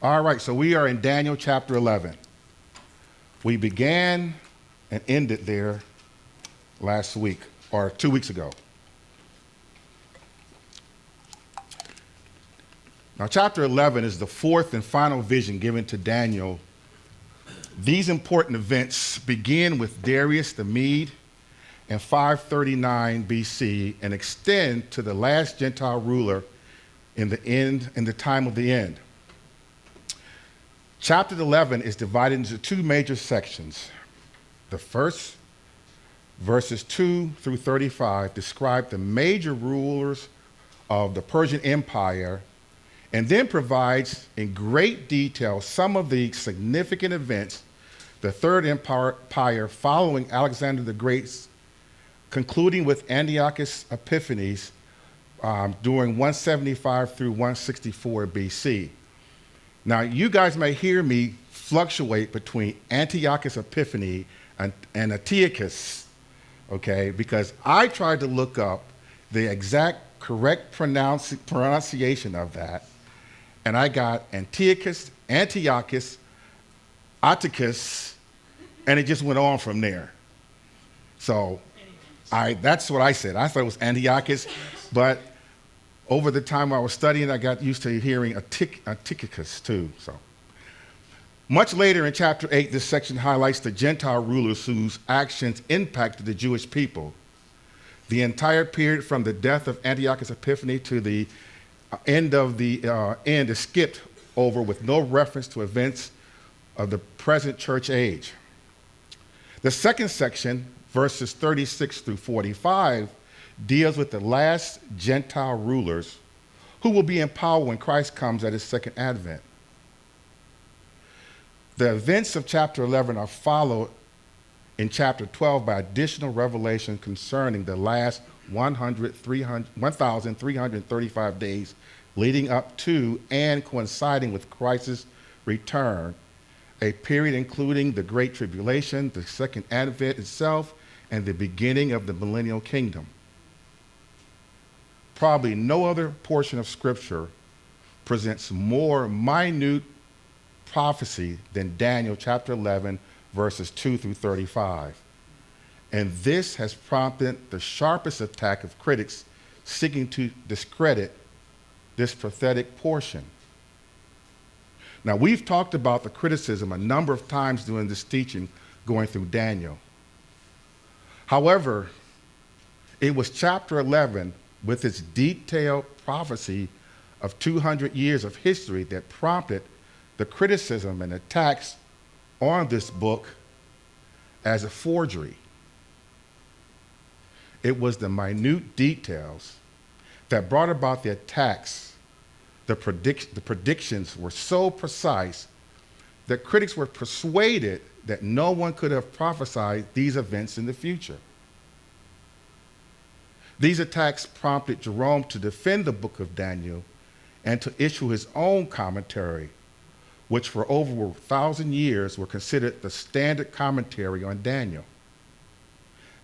All right, so we are in Daniel chapter 11. We began and ended there last week, or 2 weeks ago. Now, chapter 11 is the fourth and final vision given to Daniel. These important events begin with Darius the Mede in 539 BC and extend to the last Gentile ruler in the time of the end. Chapter 11 is divided into two major sections. The first, verses 2 through 35, describe the major rulers of the Persian Empire and then provides in great detail some of the significant events the Third Empire following Alexander the Great, concluding with Antiochus Epiphanes during 175 through 164 BC. Now, you guys may hear me fluctuate between Antiochus Epiphanes and Antiochus, okay, because I tried to look up the exact correct pronunciation of that, and I got Antiochus, Antiochus, Atticus, and it just went on from there. So that's what I said. I thought it was Antiochus, but over the time I was studying, I got used to hearing Atticus too. So, much later in chapter 8, this section highlights the Gentile rulers whose actions impacted the Jewish people. The entire period from the death of Antiochus Epiphanes to the end of the end is skipped over with no reference to events of the present church age. The second section, verses 36 through 45, deals with the last Gentile rulers who will be in power when Christ comes at his second advent. The events of chapter 11 are followed in chapter 12 by additional revelation concerning the last 1,335 days leading up to and coinciding with Christ's return, a period including the Great Tribulation, the second advent itself, and the beginning of the millennial kingdom. Probably no other portion of Scripture presents more minute prophecy than Daniel chapter 11, verses 2 through 35. And this has prompted the sharpest attack of critics seeking to discredit this prophetic portion. Now, we've talked about the criticism a number of times during this teaching going through Daniel. However, it was chapter 11 with its detailed prophecy of 200 years of history that prompted the criticism and attacks on this book as a forgery. It was the minute details that brought about the attacks. The predictions were so precise that critics were persuaded that no one could have prophesied these events in the future. These attacks prompted Jerome to defend the book of Daniel and to issue his own commentary, which for over 1,000 years were considered the standard commentary on Daniel.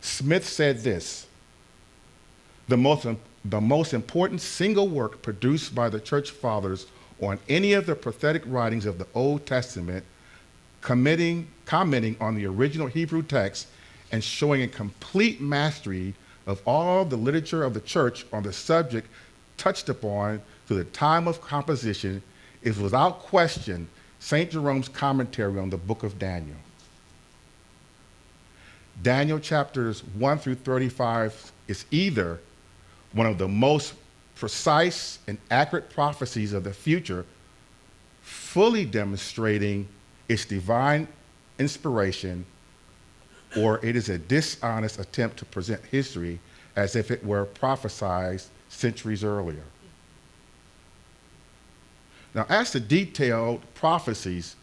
Smith said this: the most important single work produced by the church fathers on any of the prophetic writings of the Old Testament, commenting on the original Hebrew text and showing a complete mastery of all the literature of the church on the subject touched upon through the time of composition, is without question St. Jerome's commentary on the book of Daniel. Daniel chapters 1 through 35 is either one of the most precise and accurate prophecies of the future, fully demonstrating its divine inspiration, or it is a dishonest attempt to present history as if it were prophesied centuries earlier. Now, as to detailed prophecies,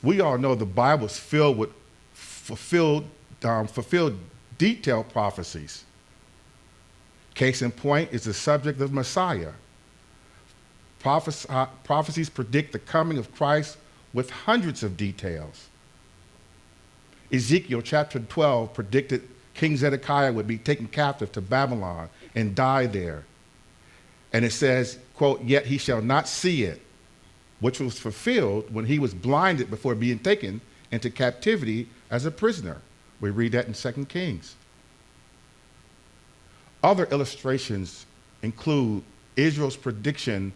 we all know the Bible is filled with fulfilled detailed prophecies. Case in point is the subject of Messiah. Prophecies predict the coming of Christ with hundreds of details. Ezekiel chapter 12 predicted King Zedekiah would be taken captive to Babylon and die there. And it says, quote, "Yet he shall not see it, which was fulfilled when he was blinded before being taken into captivity as a prisoner. We read that in 2 Kings. Other illustrations include Isaiah's prediction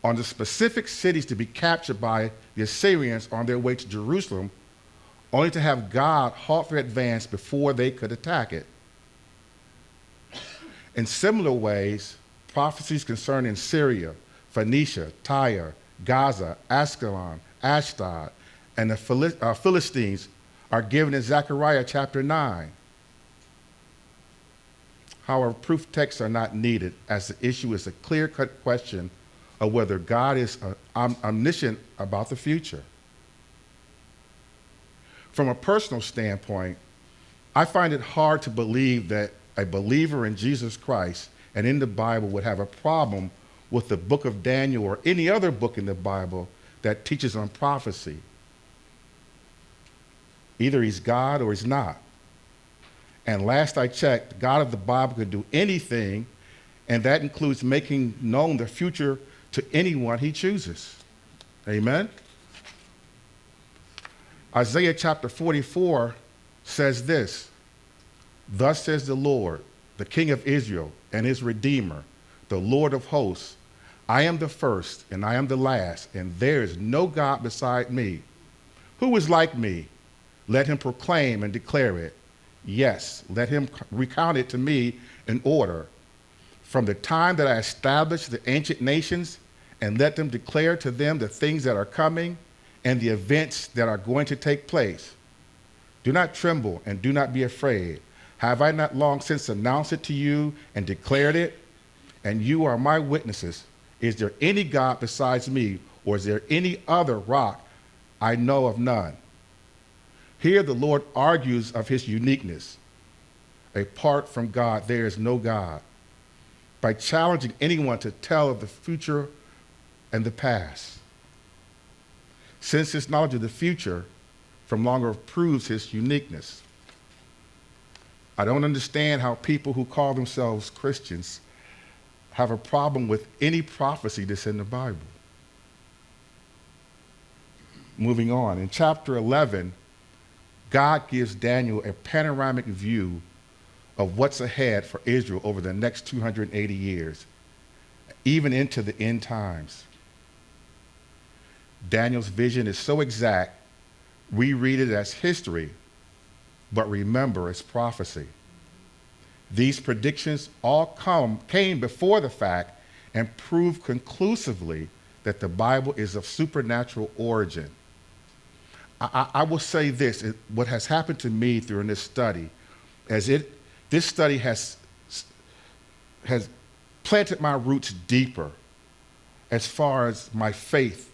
on the specific cities to be captured by the Assyrians on their way to Jerusalem, only to have God halt their advance before they could attack it. In similar ways, prophecies concerning Syria, Phoenicia, Tyre, Gaza, Ascalon, Ashdod, and the Philistines are given in Zechariah chapter 9. However, proof texts are not needed, as the issue is a clear-cut question of whether God is omniscient about the future. From a personal standpoint, I find it hard to believe that a believer in Jesus Christ and in the Bible would have a problem with the book of Daniel or any other book in the Bible that teaches on prophecy. Either he's God or he's not. And last I checked, the God of the Bible could do anything, and that includes making known the future to anyone he chooses. Amen? Isaiah chapter 44 says this: "Thus says the Lord, the King of Israel and his Redeemer, the Lord of hosts, I am the first and I am the last, and there is no God beside me. Who is like me? Let him proclaim and declare it. Yes, let him recount it to me in order. From the time that I established the ancient nations, and let them declare to them the things that are coming and the events that are going to take place. Do not tremble and do not be afraid. Have I not long since announced it to you and declared it? And you are my witnesses. Is there any God besides me, or is there any other rock? I know of none." Here the Lord argues of his uniqueness. Apart from God, there is no God, by challenging anyone to tell of the future and the past. Since his knowledge of the future from longer proves his uniqueness. I don't understand how people who call themselves Christians have a problem with any prophecy that's in the Bible. Moving on, in chapter 11, God gives Daniel a panoramic view of what's ahead for Israel over the next 280 years, even into the end times. Daniel's vision is so exact, we read it as history, but remember it's prophecy. These predictions all came before the fact and prove conclusively that the Bible is of supernatural origin. I will say this, what has happened to me during this study, this study has planted my roots deeper as far as my faith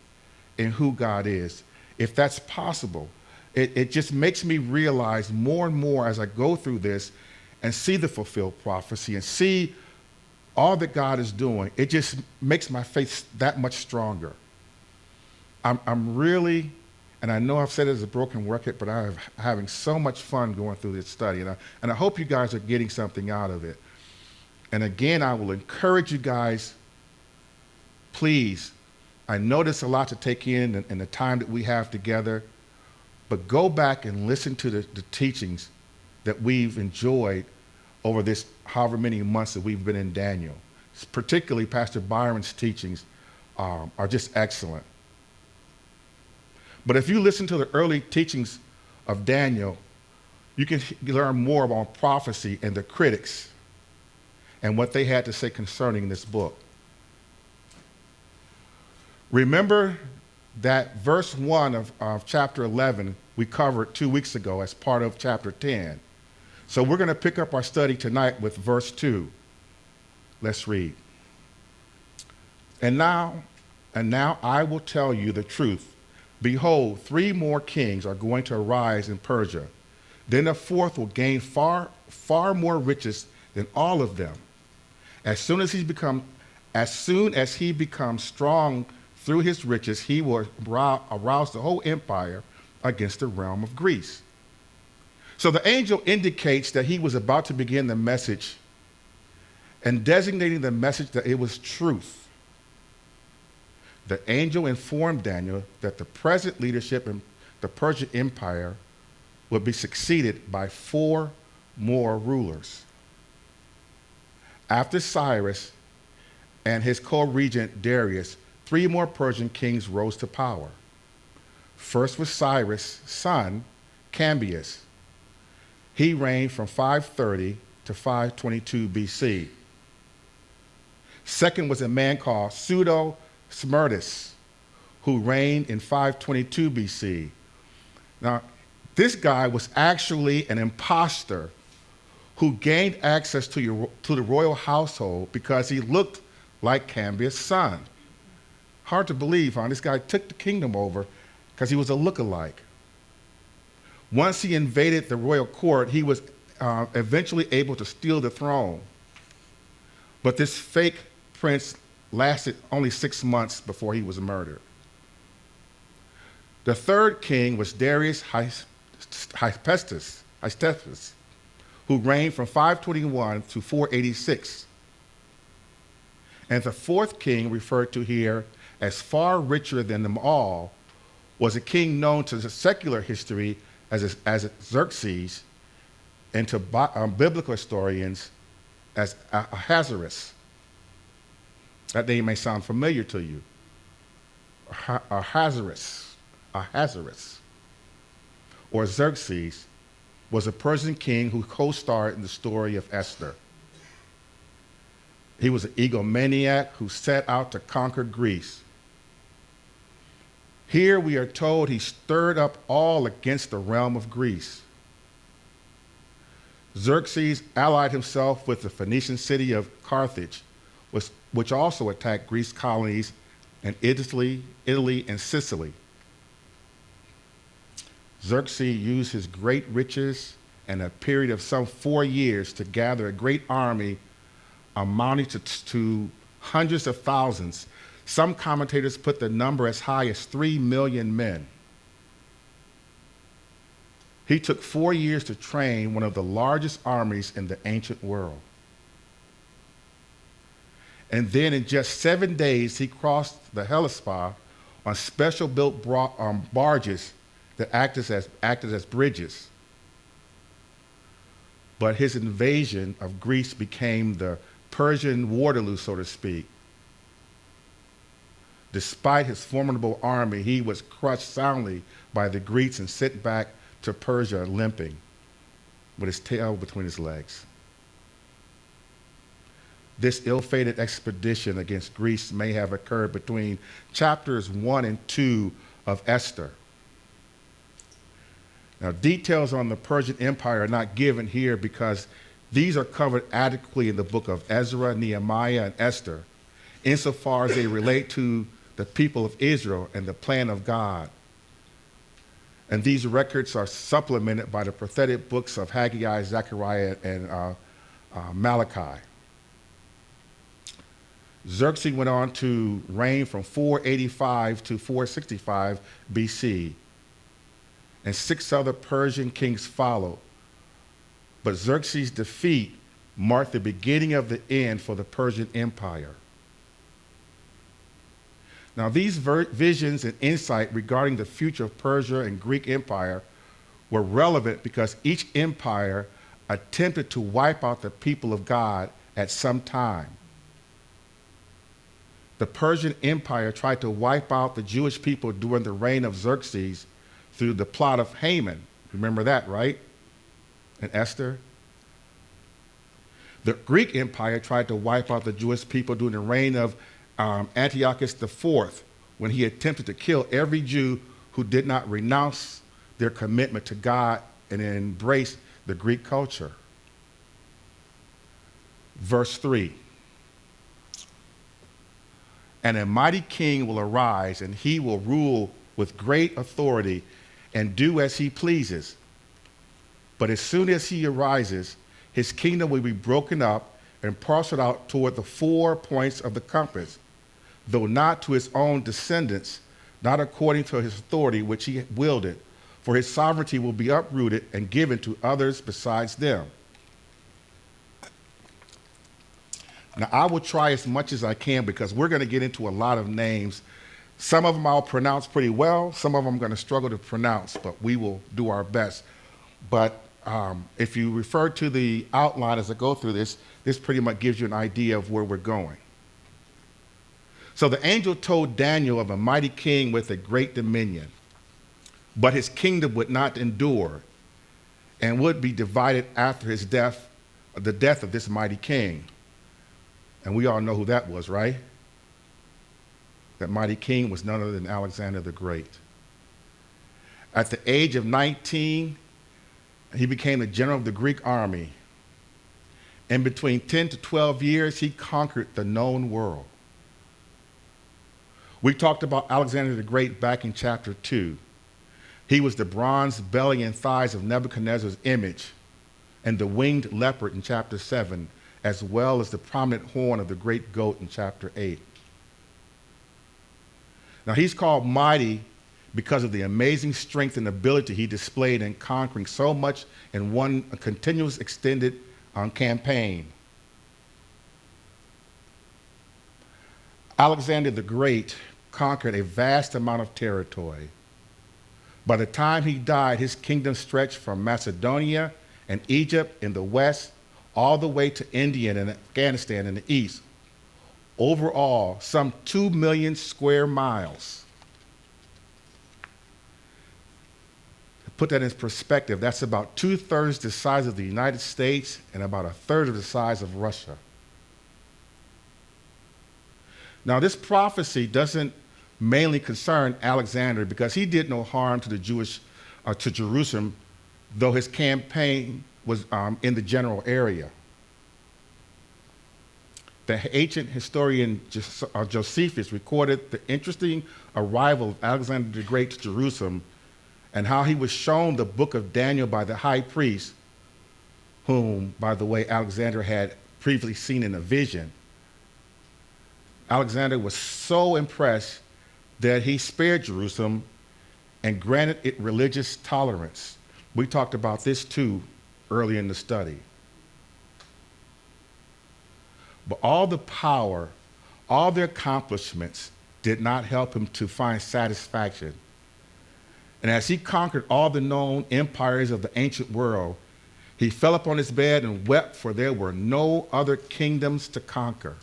in who God is. If that's possible, it just makes me realize more and more as I go through this and see the fulfilled prophecy and see all that God is doing, it just makes my faith that much stronger. I'm really, and I know I've said it as a broken record, but I'm having so much fun going through this study, and I hope you guys are getting something out of it. And again, I will encourage you guys, please, I know there's a lot to take in the time that we have together, but go back and listen to the teachings that we've enjoyed over this however many months that we've been in Daniel. Particularly Pastor Byron's teachings are just excellent. But if you listen to the early teachings of Daniel, you can learn more about prophecy and the critics and what they had to say concerning this book. Remember that verse 1 of chapter 11 we covered 2 weeks ago as part of chapter 10. So we're going to pick up our study tonight with verse 2. Let's read. And now I will tell you the truth. Behold, 3 more kings are going to arise in Persia. Then a fourth will gain far more riches than all of them. As soon as he becomes strong through his riches, he will arouse the whole empire against the realm of Greece. So the angel indicates that he was about to begin the message and designating the message that it was truth. the angel informed Daniel that the present leadership in the Persian Empire would be succeeded by 4 more rulers. After Cyrus and his co-regent Darius, 3 more Persian kings rose to power. First was Cyrus' son, Cambyses. He reigned from 530 to 522 BC. Second was a man called Pseudo-Smerdis, who reigned in 522 BC. Now, this guy was actually an imposter who gained access to the royal household because he looked like Cambyses' son. Hard to believe, huh? This guy took the kingdom over because he was a lookalike. Once he invaded the royal court, he was eventually able to steal the throne. But this fake prince lasted only 6 months before he was murdered. The third king was Darius Hystaspes, who reigned from 521 to 486. And the fourth king, referred to here as far richer than them all, was a king known to the secular history as Xerxes, and to biblical historians as Ahasuerus. That name may sound familiar to you. Ahasuerus, or Xerxes, was a Persian king who co-starred in the story of Esther. He was an egomaniac who set out to conquer Greece. Here we are told he stirred up all against the realm of Greece. Xerxes allied himself with the Phoenician city of Carthage, which also attacked Greece colonies in Italy, and Sicily. Xerxes used his great riches and a period of some 4 years to gather a great army amounting to hundreds of thousands. Some commentators put the number as high as 3 million men. He took 4 years to train one of the largest armies in the ancient world. And then in just 7 days, he crossed the Hellespont on special built barges that acted as bridges. But his invasion of Greece became the Persian Waterloo, so to speak. Despite his formidable army, he was crushed soundly by the Greeks and sent back to Persia limping with his tail between his legs. This ill-fated expedition against Greece may have occurred between chapters 1 and 2 of Esther. Now, details on the Persian Empire are not given here because these are covered adequately in the book of Ezra, Nehemiah, and Esther, insofar as they relate to the people of Israel and the plan of God. And these records are supplemented by the prophetic books of Haggai, Zechariah, and Malachi. Xerxes went on to reign from 485 to 465 BC, and 6 other Persian kings followed. But Xerxes' defeat marked the beginning of the end for the Persian Empire. Now, these visions and insight regarding the future of Persia and Greek Empire were relevant because each empire attempted to wipe out the people of God at some time. The Persian Empire tried to wipe out the Jewish people during the reign of Xerxes through the plot of Haman. Remember that, right? And Esther. The Greek Empire tried to wipe out the Jewish people during the reign of Antiochus IV, when he attempted to kill every Jew who did not renounce their commitment to God and embrace the Greek culture. Verse 3. And a mighty king will arise, and he will rule with great authority and do as he pleases. But as soon as he arises, his kingdom will be broken up and parceled out toward the 4 points of the compass, though not to his own descendants, not according to his authority which he wielded, for his sovereignty will be uprooted and given to others besides them. Now, I will try as much as I can because we're going to get into a lot of names Some of them I'll pronounce pretty well. Some of them I'm going to struggle to pronounce, but we will do our best. But if you refer to the outline as I go through this, this pretty much gives you an idea of where we're going. So the angel told Daniel of a mighty king with a great dominion, but his kingdom would not endure and would be divided after his death, the death of this mighty king. And we all know who that was, right? That mighty king was none other than Alexander the Great. At the age of 19, he became the general of the Greek army. And between 10 to 12 years, he conquered the known world. We talked about Alexander the Great back in chapter 2. He was the bronze belly and thighs of Nebuchadnezzar's image and the winged leopard in chapter 7, as well as the prominent horn of the great goat in chapter 8. Now, he's called mighty because of the amazing strength and ability he displayed in conquering so much in one continuous extended campaign. Alexander the Great conquered a vast amount of territory. By the time he died, his kingdom stretched from Macedonia and Egypt in the west all the way to India and Afghanistan in the east. Overall, some 2 million square miles. To put that in perspective, that's about 2/3 the size of the United States and about 1/3 of the size of Russia. Now, this prophecy doesn't mainly concern Alexander because he did no harm to the to Jerusalem, though his campaign was in the general area. The ancient historian Josephus recorded the interesting arrival of Alexander the Great to Jerusalem and how he was shown the book of Daniel by the high priest, whom, by the way, Alexander had previously seen in a vision. Alexander was so impressed that he spared Jerusalem and granted it religious tolerance. We talked about this too early in the study. But all the power, all the accomplishments did not help him to find satisfaction. And as he conquered all the known empires of the ancient world, he fell upon his bed and wept, for there were no other kingdoms to conquer.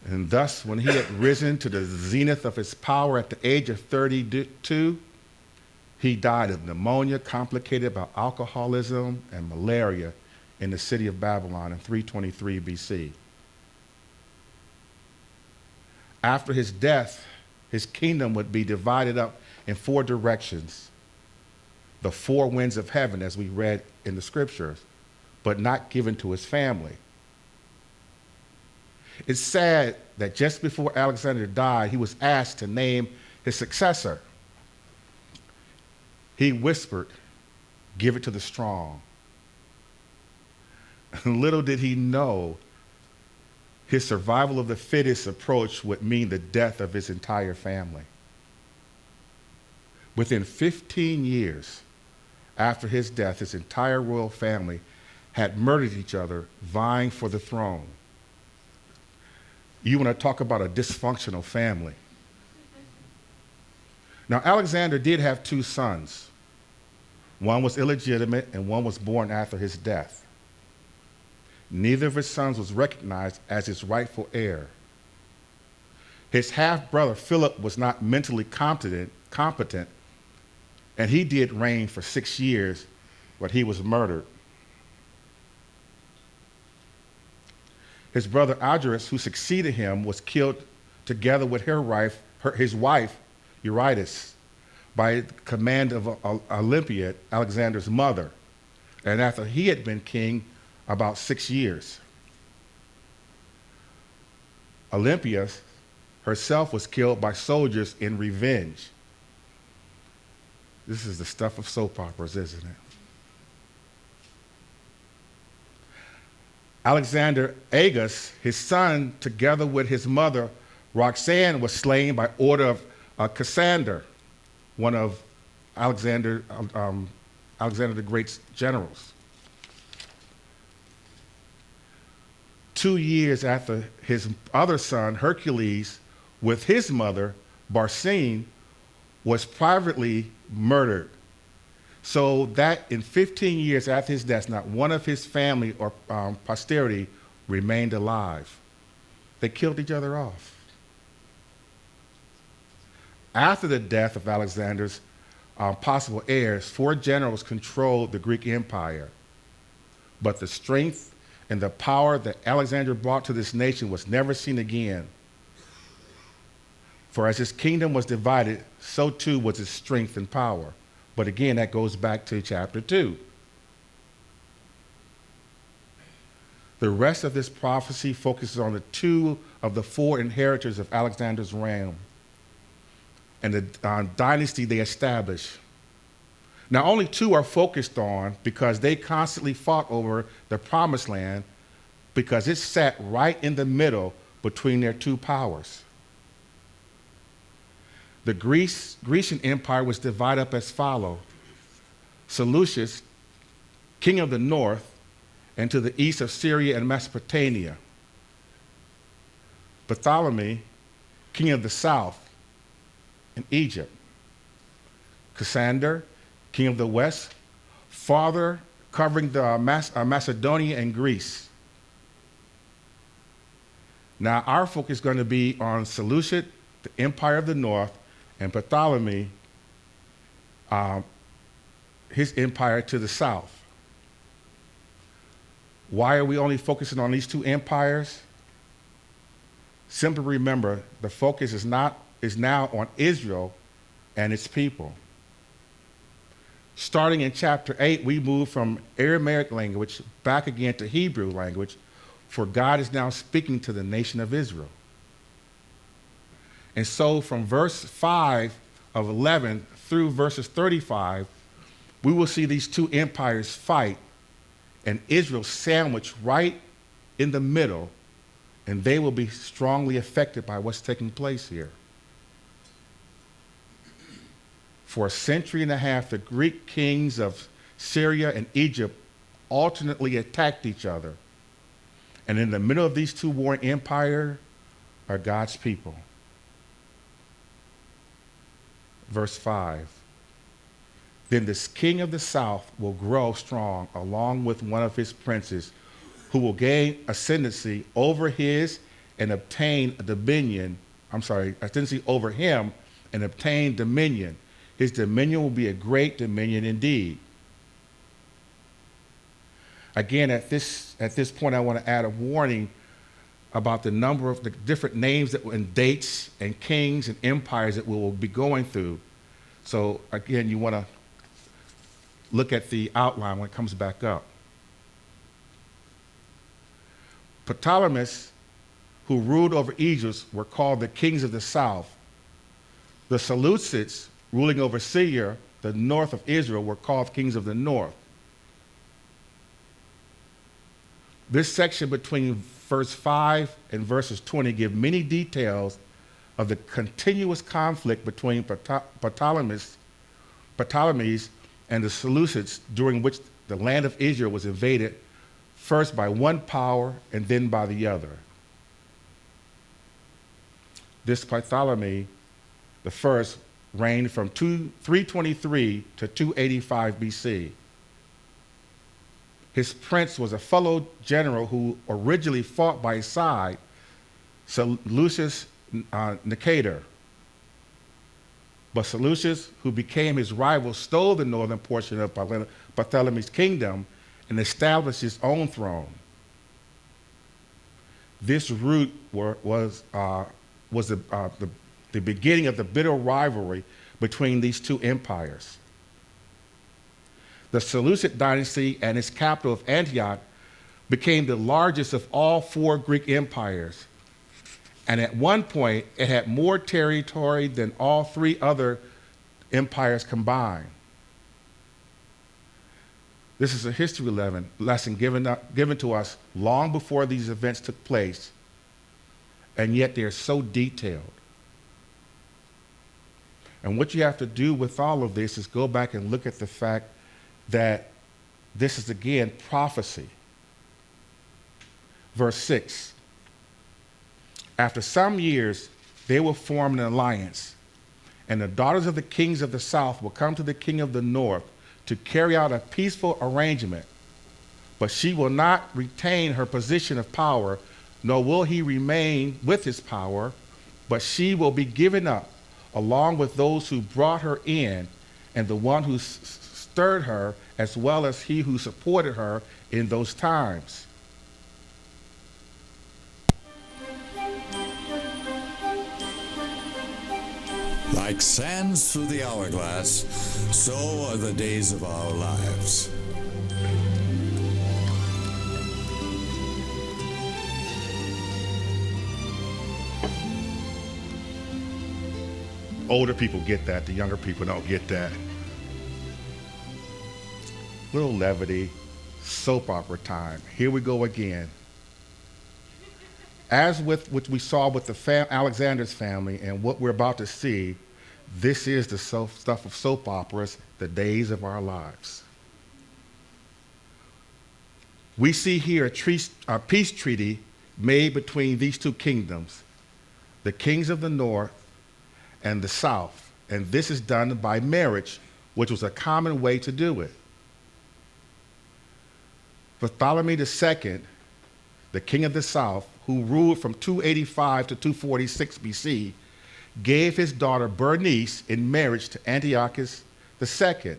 And thus, when he had risen to the zenith of his power at the age of 32, he died of pneumonia complicated by alcoholism and malaria in the city of Babylon in 323 BC. After his death, his kingdom would be divided up in 4 directions, the 4 winds of heaven, as we read in the scriptures, but not given to his family. It's sad that just before Alexander died, he was asked to name his successor. He whispered, "Give it to the strong." And little did he know his survival of the fittest approach would mean the death of his entire family. Within 15 years after his death, his entire royal family had murdered each other, vying for the throne. You want to talk about a dysfunctional family. Now, Alexander did have 2 sons. One was illegitimate and one was born after his death. Neither of his sons was recognized as his rightful heir. His half-brother Philip was not mentally competent, and he did reign for 6 years, but he was murdered. His brother Argeus, who succeeded him, was killed together with his wife, Eurydice, by command of Olympia, Alexander's mother, and after he had been king about 6 years. Olympia herself was killed by soldiers in revenge. This is the stuff of soap operas, isn't it? Alexander Agus, his son, together with his mother, Roxanne, was slain by order of Cassander, one of Alexander the Great's generals. 2 years after his other son, Hercules, with his mother, Barsine, was privately murdered. So that in 15 years after his death, not one of his family or posterity remained alive. They killed each other off. After the death of Alexander's possible heirs, 4 generals controlled the Greek Empire. But the strength and the power that Alexander brought to this nation was never seen again. For as his kingdom was divided, so too was its strength and power. But again, that goes back to chapter 2. The rest of this prophecy focuses on the 2 of the 4 inheritors of Alexander's realm and the dynasty they established. Now, only 2 are focused on because they constantly fought over the promised land because it sat right in the middle between their 2 powers. The Grecian Empire was divided up as follows: Seleucus, king of the north, and to the east of Syria and Mesopotamia; Ptolemy, king of the south, in Egypt; Cassander, king of the west, farther covering the Macedonia and Greece. Now our focus is going to be on Seleucid, the empire of the north, and Ptolemy, his empire to the south. Why are we only focusing on these 2 empires? Simply remember, the focus is now on Israel and its people. Starting in chapter 8, we move from Aramaic language back again to Hebrew language, for God is now speaking to the nation of Israel. And so from verse 5 of 11 through verses 35, we will see these 2 empires fight and Israel sandwiched right in the middle, and they will be strongly affected by what's taking place here. For a century and a half, the Greek kings of Syria and Egypt alternately attacked each other. And in the middle of these 2 warring empires are God's people. Verse 5. Then this king of the south will grow strong along with one of his princes, who will gain ascendancy over his and obtain ascendancy over him and obtain dominion. His dominion will be a great dominion indeed. Again, at this point, I want to add a warning about the number of the different names and dates and kings and empires that we will be going through. So again, you want to look at the outline when it comes back up. Ptolemies, who ruled over Egypt, were called the kings of the south. The Seleucids, ruling over Syria, the north of Israel, were called kings of the north. This section between verse 5 and verses 20 give many details of the continuous conflict between Ptolemies and the Seleucids, during which the land of Israel was invaded first by one power and then by the other. This Ptolemy, the first, reigned from 323 to 285 BC. His prince was a fellow general who originally fought by his side, Seleucus Nicator. But Seleucus, who became his rival, stole the northern portion of Ptolemy's kingdom and established his own throne. This root was the beginning of the bitter rivalry between these 2 empires. The Seleucid dynasty and its capital of Antioch became the largest of all 4 Greek empires. And at one point, it had more territory than all 3 other empires combined. This is a history lesson given to us long before these events took place, and yet they're so detailed. And what you have to do with all of this is go back and look at the fact that this is, again, prophecy. Verse 6. After some years, they will form an alliance, and the daughters of the kings of the south will come to the king of the north to carry out a peaceful arrangement. But she will not retain her position of power, nor will he remain with his power, but she will be given up, along with those who brought her in, and the one who stirred her, as well as he who supported her in those times. Like sands through the hourglass, so are the days of our lives. Older people get that. The younger people don't get that. Little levity, soap opera time. Here we go again. As with what we saw with the Alexander's family and what we're about to see, this is the stuff of soap operas, the days of our lives. We see here a peace treaty made between these two kingdoms, the kings of the north and the south. And this is done by marriage, which was a common way to do it. Bartholomew II, the king of the south, who ruled from 285 to 246 BC, gave his daughter Bernice in marriage to Antiochus II,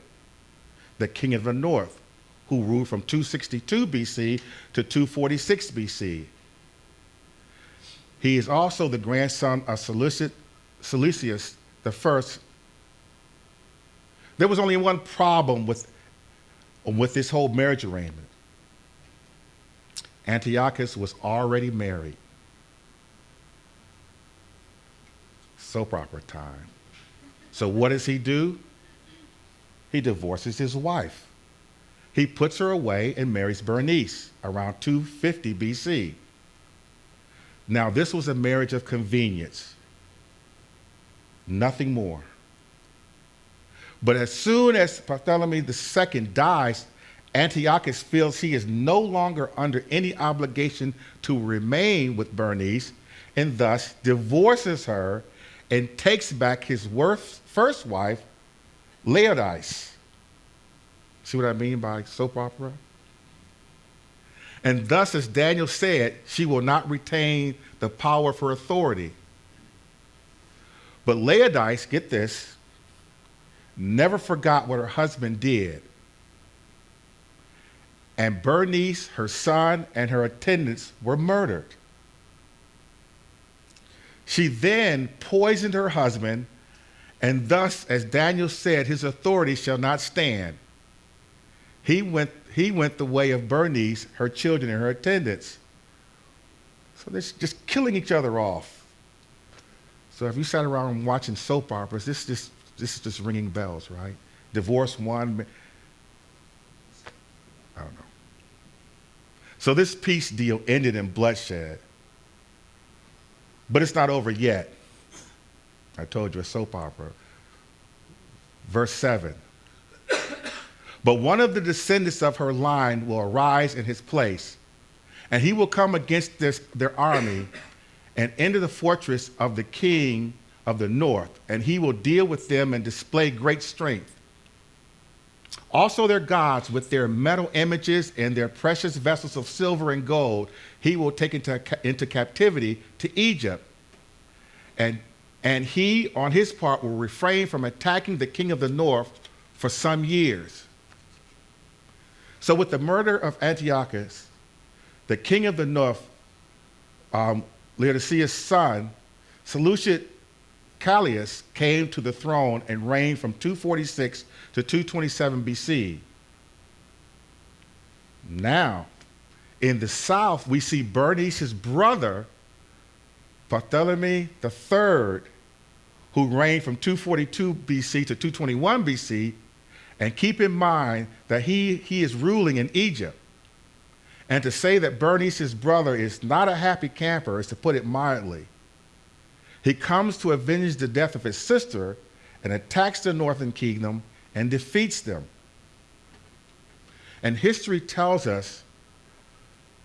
the king of the north, who ruled from 262 BC to 246 BC. He is also the grandson of Seleucus I. There was only one problem with this whole marriage arrangement. Antiochus was already married. Soap opera time. So what does he do? He divorces his wife. He puts her away and marries Bernice around 250 BC. Now, this was a marriage of convenience. Nothing more. But as soon as Bartholomew II dies, Antiochus feels he is no longer under any obligation to remain with Bernice, and thus divorces her and takes back his first wife, Laodice. See what I mean by soap opera? And thus, as Daniel said, she will not retain the power of her authority. But Laodice, get this, never forgot what her husband did. And Bernice, her son, and her attendants were murdered. She then poisoned her husband, and thus, as Daniel said, his authority shall not stand. He went the way of Bernice, her children, and her attendants. So they're just killing each other off. So if you sat around watching soap operas, this is just ringing bells, right? Divorce one. I don't know. So this peace deal ended in bloodshed. But it's not over yet. I told you, a soap opera. Verse 7. But one of the descendants of her line will arise in his place, and he will come against their army and enter the fortress of the king of the north, and he will deal with them and display great strength. Also their gods with their metal images and their precious vessels of silver and gold, he will take into captivity to Egypt. And he, on his part, will refrain from attacking the king of the north for some years. So with the murder of Antiochus, the king of the north, Laodicea's son, Seleucus Callias, came to the throne and reigned from 246 to 227 BC. Now, in the south, we see Bernice's brother, Bartholomew III, who reigned from 242 BC to 221 BC, and keep in mind that he is ruling in Egypt. And to say that Bernice's brother is not a happy camper is to put it mildly. He comes to avenge the death of his sister and attacks the northern kingdom and defeats them. And history tells us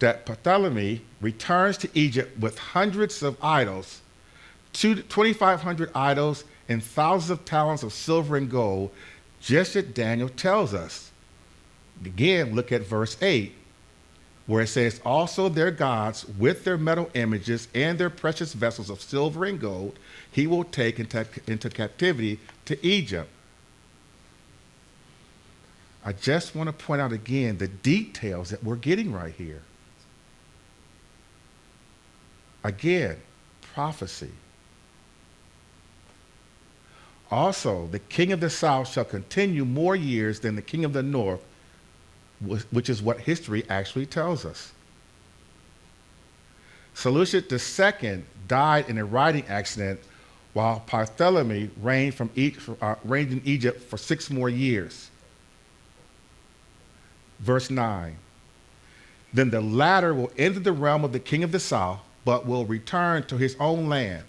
that Ptolemy returns to Egypt with hundreds of idols, 2,500 idols, and thousands of talents of silver and gold, just as Daniel tells us. Again, look at verse 8, where it says, also their gods with their metal images and their precious vessels of silver and gold, he will take into captivity to Egypt. I just want to point out again the details that we're getting right here. Again, prophecy. Also, the king of the south shall continue more years than the king of the north, which is what history actually tells us. Seleucus II died in a riding accident while Ptolemy reigned in Egypt for 6 more years. Verse 9, then the latter will enter the realm of the king of the south, but will return to his own land.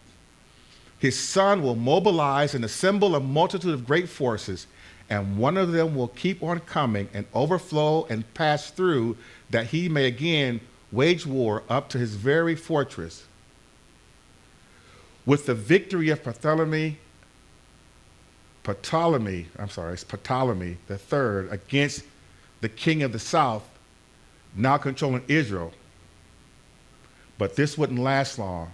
His son will mobilize and assemble a multitude of great forces, and one of them will keep on coming and overflow and pass through, that he may again wage war up to his very fortress. With the victory of Ptolemy III against the king of the south, now controlling Israel. But this wouldn't last long.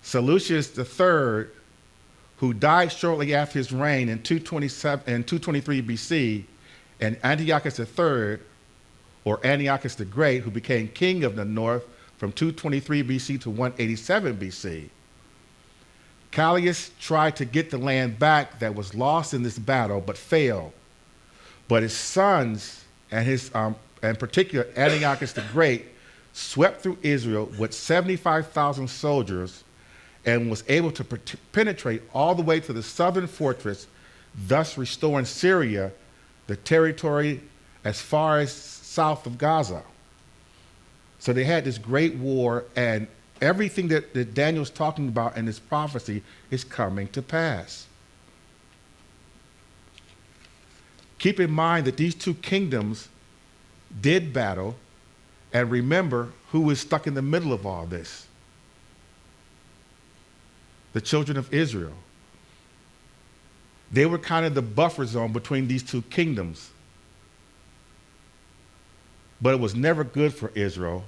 Seleucus III, who died shortly after his reign in 223 BC, and Antiochus III, or Antiochus the Great, who became king of the north from 223 BC to 187 BC. Callias tried to get the land back that was lost in this battle, but failed. But his sons, and in particular Antiochus the Great, swept through Israel with 75,000 soldiers and was able to penetrate all the way to the southern fortress, thus restoring Syria, the territory as far as south of Gaza. So they had this great war, and everything that Daniel's talking about in this prophecy is coming to pass. Keep in mind that these two kingdoms did battle, and remember who is stuck in the middle of all this. The children of Israel. They were kind of the buffer zone between these two kingdoms. But it was never good for Israel.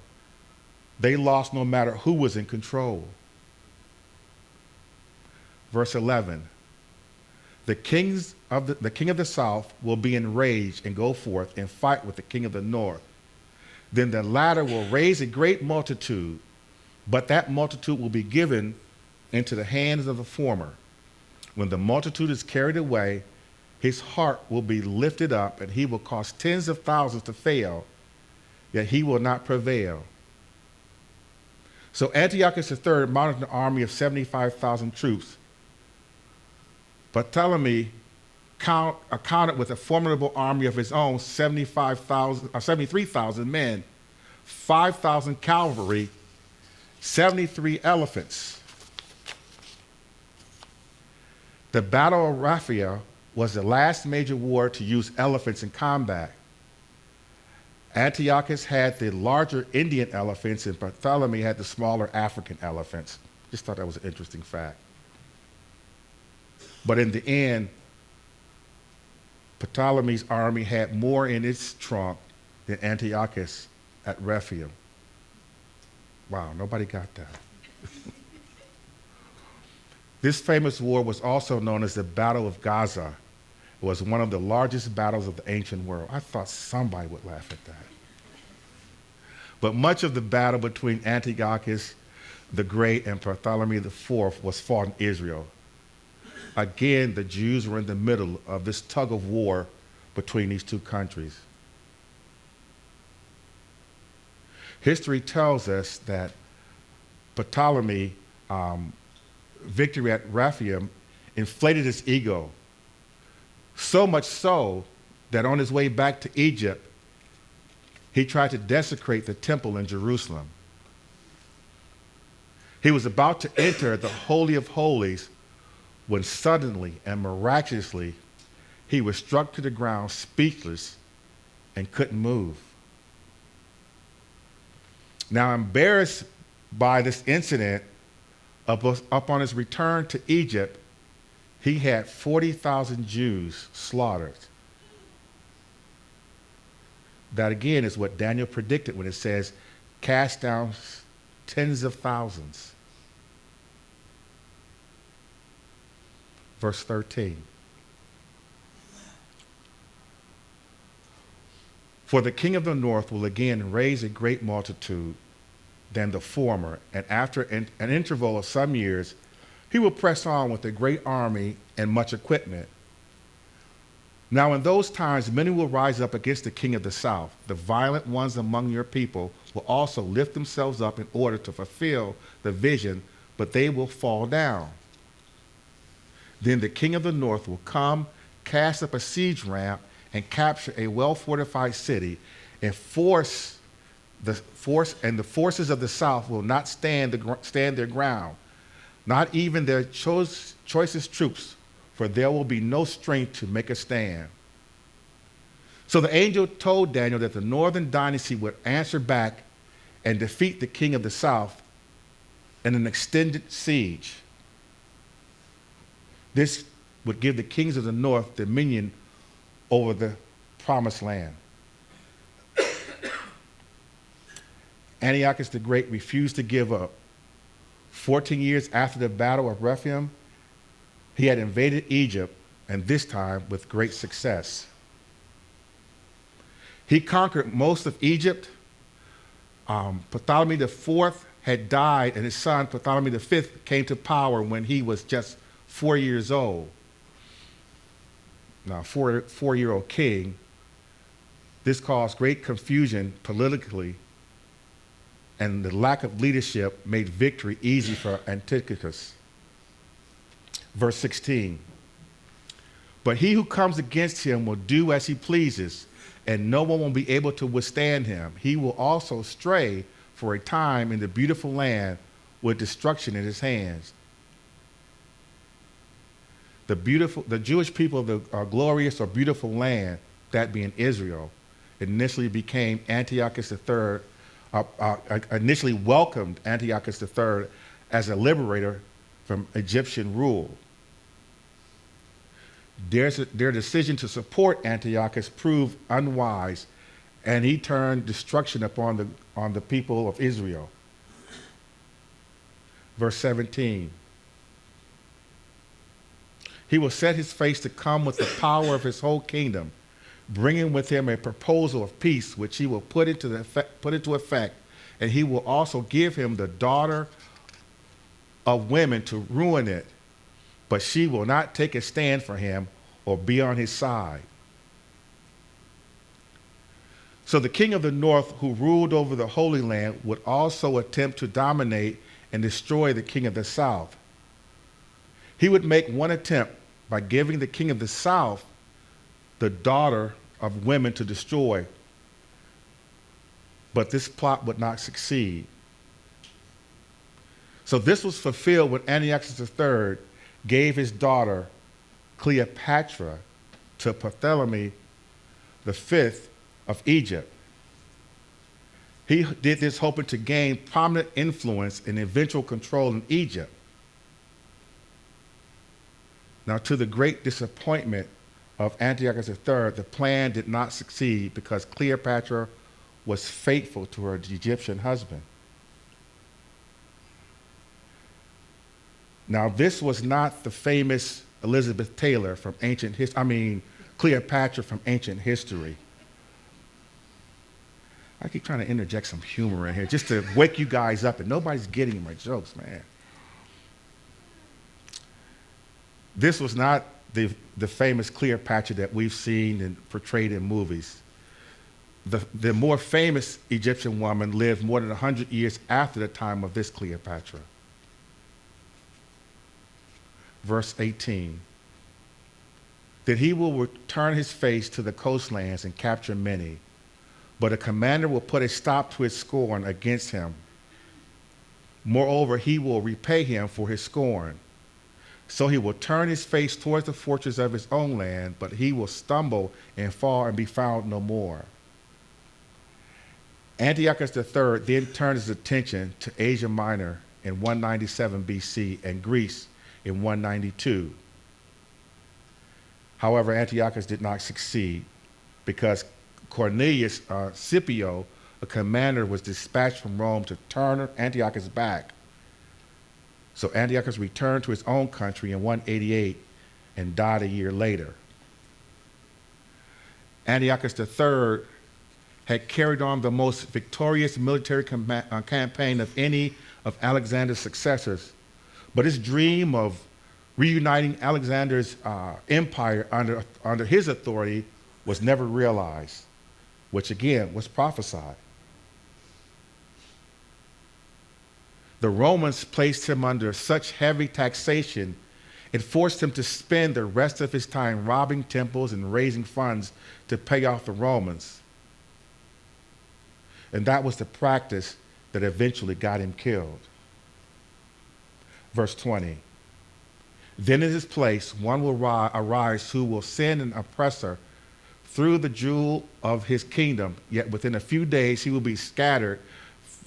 They lost no matter who was in control. Verse 11, the king of the south will be enraged and go forth and fight with the king of the north. Then the latter will raise a great multitude, but that multitude will be given into the hands of the former. When the multitude is carried away, his heart will be lifted up, and he will cause tens of thousands to fail, yet he will not prevail. So Antiochus III mounted an army of 75,000 troops. Ptolemy accounted with a formidable army of his own, 73,000 men, 5,000 cavalry, 73 elephants. The Battle of Raphael was the last major war to use elephants in combat. Antiochus had the larger Indian elephants, and Ptolemy had the smaller African elephants. Just thought that was an interesting fact. But in the end, Ptolemy's army had more in its trunk than Antiochus at Raphael. Wow, nobody got that. This famous war was also known as the Battle of Gaza. It was one of the largest battles of the ancient world. I thought somebody would laugh at that. But much of the battle between Antiochus the Great and Ptolemy IV was fought in Israel. Again, the Jews were in the middle of this tug of war between these two countries. History tells us that Ptolemy, victory at Raphael, inflated his ego, so much so that on his way back to Egypt, he tried to desecrate the temple in Jerusalem. He was about to enter the Holy of Holies when suddenly and miraculously he was struck to the ground speechless and couldn't move. Now, embarrassed by this incident, upon his return to Egypt, he had 40,000 Jews slaughtered. That again is what Daniel predicted when it says, cast down tens of thousands. Verse 13. For the king of the north will again raise a great multitude than the former, and after an interval of some years, he will press on with a great army and much equipment. Now in those times, many will rise up against the king of the south. The violent ones among your people will also lift themselves up in order to fulfill the vision, but they will fall down. Then the king of the north will come, cast up a siege ramp, and capture a well-fortified city, and the forces of the south will not stand their ground, not even their choicest troops, for there will be no strength to make a stand. So the angel told Daniel that the northern dynasty would answer back and defeat the king of the south in an extended siege. This would give the kings of the north dominion over the promised land. Antiochus the Great refused to give up. 14 years after the Battle of Rephidim, he had invaded Egypt, and this time with great success. He conquered most of Egypt. Ptolemy IV had died, and his son Ptolemy V came to power when he was just 4 years old. Now, four-year-old king. This caused great confusion politically, and the lack of leadership made victory easy for Antiochus. Verse 16. But he who comes against him will do as he pleases, and no one will be able to withstand him. He will also stray for a time in the beautiful land with destruction in his hands. The Jewish people of the glorious or beautiful land, that being Israel, initially became Antiochus III, initially welcomed Antiochus III as a liberator from Egyptian rule. Their decision to support Antiochus proved unwise, and he turned destruction upon the people of Israel. Verse 17. He will set his face to come with the power of his whole kingdom, bringing with him a proposal of peace, which he will put into effect, and he will also give him the daughter of women to ruin it, but she will not take a stand for him or be on his side. So the king of the north, who ruled over the Holy Land, would also attempt to dominate and destroy the king of the south. He would make one attempt by giving the king of the south the daughter of women to destroy, but this plot would not succeed. So this was fulfilled when Antiochus III gave his daughter Cleopatra to Ptolemy V of Egypt. He did this hoping to gain prominent influence and eventual control in Egypt. Now, to the great disappointment of Antiochus III, the plan did not succeed because Cleopatra was faithful to her Egyptian husband. Now, this was not the famous Elizabeth Taylor from Cleopatra from ancient history. I keep trying to interject some humor in here just to wake you guys up, and nobody's getting my jokes, man. This was not the famous Cleopatra that we've seen and portrayed in movies. The more famous Egyptian woman lived more than 100 years after the time of this Cleopatra. Verse 18. That he will return his face to the coastlands and capture many, but a commander will put a stop to his scorn against him. Moreover, he will repay him for his scorn. So he will turn his face towards the fortress of his own land, but he will stumble and fall and be found no more. Antiochus III then turned his attention to Asia Minor in 197 BC and Greece in 192. However, Antiochus did not succeed because Cornelius Scipio, a commander, was dispatched from Rome to turn Antiochus back. So Antiochus returned to his own country in 188 and died a year later. Antiochus III had carried on the most victorious military campaign of any of Alexander's successors, but his dream of reuniting Alexander's empire under his authority was never realized, which again was prophesied. The Romans placed him under such heavy taxation, it forced him to spend the rest of his time robbing temples and raising funds to pay off the Romans. And that was the practice that eventually got him killed. Verse 20. Then in his place one will arise who will send an oppressor through the jewel of his kingdom, yet within a few days he will be scattered,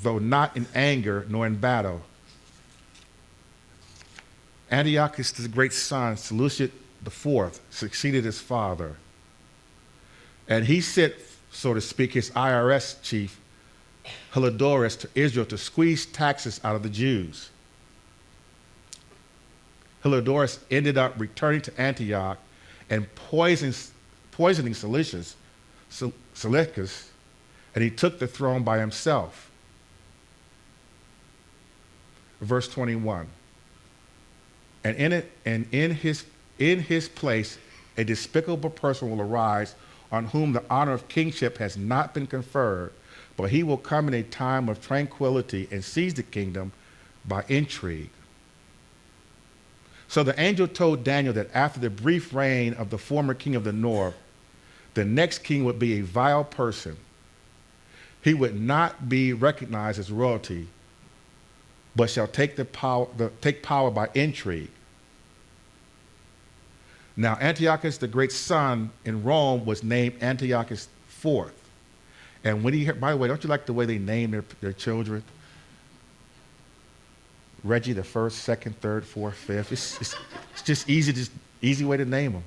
though not in anger nor in battle. Antiochus, the great son, Seleucus IV, succeeded his father. And he sent, so to speak, his IRS chief, Heliodorus, to Israel to squeeze taxes out of the Jews. Heliodorus ended up returning to Antioch and poisoning Seleucus, and he took the throne by himself. Verse 21. And in his place a despicable person will arise, on whom the honor of kingship has not been conferred, but he will come in a time of tranquility and seize the kingdom by intrigue. So the angel told Daniel that after the brief reign of the former king of the north, the next king would be a vile person. He would not be recognized as royalty, but shall take power by intrigue. Now Antiochus, the great son in Rome, was named Antiochus IV. And when he heard, by the way, don't you like the way they name their children? Reggie, the first, second, third, fourth, fifth. It's just easy way to name them.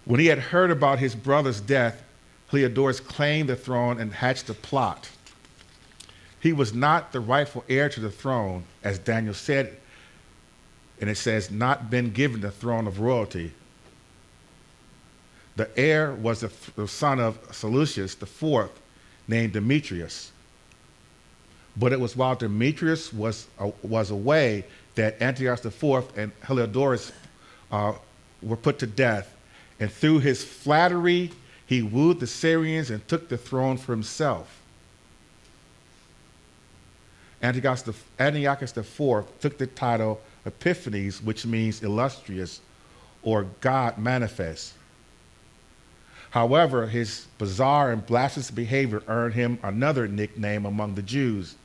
When he had heard about his brother's death, Heliodorus claimed the throne and hatched a plot. He was not the rightful heir to the throne, as Daniel said, and it says, not been given the throne of royalty. The heir was the son of Seleucus IV, named Demetrius. But it was while Demetrius was away that Antiochus IV and Heliodorus were put to death. And through his flattery, he wooed the Syrians and took the throne for himself. Antiochus IV took the title Epiphanes, which means illustrious or God manifest. However, his bizarre and blasphemous behavior earned him another nickname among the Jews,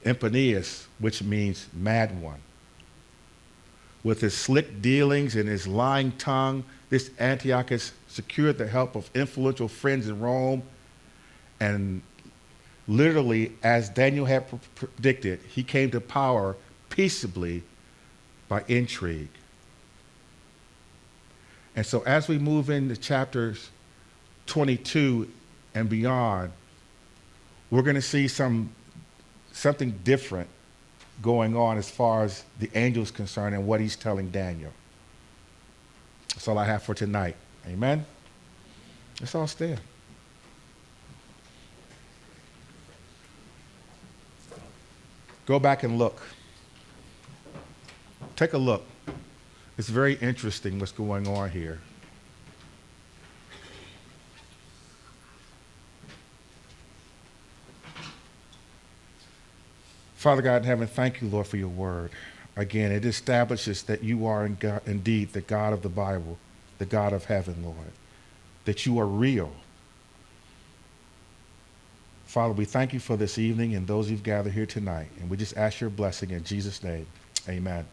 Epiphanius, which means mad one. With his slick dealings and his lying tongue, this Antiochus secured the help of influential friends in Rome, and literally, as Daniel had predicted, he came to power peaceably by intrigue. And so as we move into chapters 22 and beyond, we're going to see something different going on as far as the angel's concerned and what he's telling Daniel. That's all I have for tonight. Amen? Let's all stand. Go back and look. Take a look. It's very interesting what's going on here. Father God in heaven, thank you, Lord, for your word. Again, it establishes that you are indeed the God of the Bible, the God of heaven, Lord, that you are real. Father, we thank you for this evening and those who've gathered here tonight, and we just ask your blessing in Jesus' name. Amen.